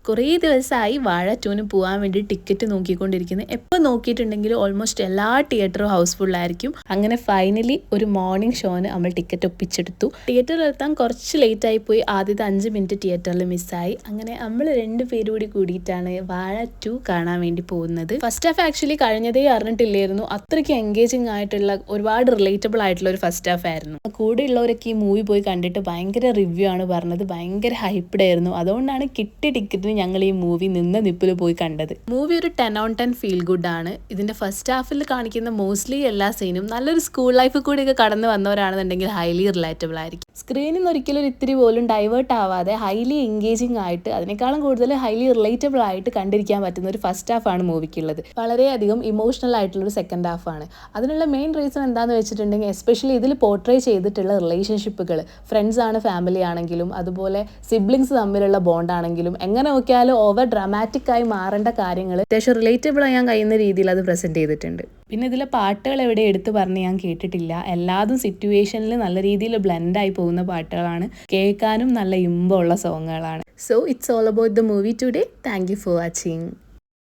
കുറേ ദിവസമായി വാഴ 2 പോകാൻ വേണ്ടി ടിക്കറ്റ് നോക്കിക്കൊണ്ടിരിക്കുന്നത്. എപ്പോൾ നോക്കിയിട്ടുണ്ടെങ്കിലും ഓൾമോസ്റ്റ് എല്ലാ തിയേറ്ററും ഹൗസ്ഫുള്ളായിരിക്കും. അങ്ങനെ ഫൈനലി ഒരു മോർണിംഗ് ഷോന് നമ്മൾ ടിക്കറ്റ് ഒപ്പിച്ചെടുത്തു. തിയേറ്ററിൽ എത്താൻ കുറച്ച് ലേറ്റായി പോയി. ആദ്യത്തെ 5 മിനിറ്റ് തിയേറ്ററിൽ മിസ്സായി. അങ്ങനെ നമ്മൾ 2 പേരും കൂടിയിട്ടാണ് വാഴ 2 കാണാൻ വേണ്ടി പോകുന്നത്. ഫസ്റ്റ് ഹാഫ് ആക്ച്വലി കഴിഞ്ഞതേ അറിഞ്ഞിട്ടില്ലായിരുന്നു. അത്രയ്ക്ക് എൻഗേജിങ് ആയിട്ടുള്ള ഒരുപാട് റിലേറ്റബിൾ ആയിട്ടുള്ള ഒരു ഫസ്റ്റ് ഹാഫ് ആയിരുന്നു. കൂടെ ഉള്ളവരൊക്കെ ഈ മൂവി പോയി കണ്ടിട്ട് ഭയങ്കര റിവ്യൂ ആണ് പറഞ്ഞത്. ഭയങ്കര ഹൈപ്ഡ് ആയിരുന്നു. അതുകൊണ്ടാണ് കിട്ടിയ ടിക്കറ്റിന് ഞങ്ങൾ ഈ മൂവി നിന്ന നിപ്പിൽ പോയി കണ്ടത്. മൂവി ഒരു 10/10 ഫീൽ ഗുഡ് ആണ്. ഇതിന്റെ ഫസ്റ്റ് ഹാഫിൽ കാണിക്കുന്ന മോസ്റ്റ്ലി എല്ലാ സീനും നല്ലൊരു സ്കൂൾ ലൈഫ് കൂടിയൊക്കെ കടന്നു വന്നവരാണെന്നുണ്ടെങ്കിൽ ഹൈലി റിലേറ്റബിൾ ആയിരിക്കും. സ്ക്രീനിൽ നിന്ന് ഒരിക്കലും ഒരു ഇത്തിരി പോലും ഡൈവേർട്ട് ആവാതെ ഹൈലി എൻഗേജിങ് ആയിട്ട് അതിനേക്കാളും കൂടുതൽ ഹൈലി റിലേറ്റബിൾ ആയിട്ട് കണ്ടിരിക്കാൻ പറ്റുന്ന ഒരു ഫസ്റ്റ് ഹാഫ് ആണ് മൂവിക്കുള്ളത്. വളരെയധികം ഇമോഷണൽ ആയിട്ടുള്ള ഒരു സെക്കൻഡ് ഹാഫ് ആണ്. അതിനുള്ള മെയിൻ റീസൺ എന്താണെന്ന് വെച്ചിട്ടുണ്ടെങ്കിൽ എസ്പെഷ്യലി ഇതിൽ പോർട്രേ ചെയ്തിട്ടുള്ള റിലേഷൻഷിപ്പുകൾ, ഫ്രണ്ട്സ് ആണ്, ഫാമിലി ആണെങ്കിലും അതുപോലെ സിബ്ലിങ്സ് തമ്മിലുള്ള ബോണ്ട് ആണെങ്കിലും എങ്ങനെ നോക്കിയാലും ഓവർ ഡ്രാമാറ്റിക് ആയി മാറേണ്ട കാര്യങ്ങൾ അത്യാവശ്യം റിലേറ്റബിൾ ആയാൻ കഴിയുന്ന രീതിയിൽ അത് പ്രസന്റ് ചെയ്തിട്ടുണ്ട്. പിന്നെ ഇതിലെ പാട്ടുകൾ എവിടെ എടുത്തു പറഞ്ഞ് ഞാൻ കേട്ടിട്ടില്ല. എല്ലാതും സിറ്റുവേഷനിൽ നല്ല രീതിയിൽ ബ്ലെൻഡായി പോകുന്ന പാട്ടുകളാണ്. കേൾക്കാനും നല്ല ഇമ്പമുള്ള സോങ്ങുകളാണ്. So it's all about the movie today. Thank you for watching.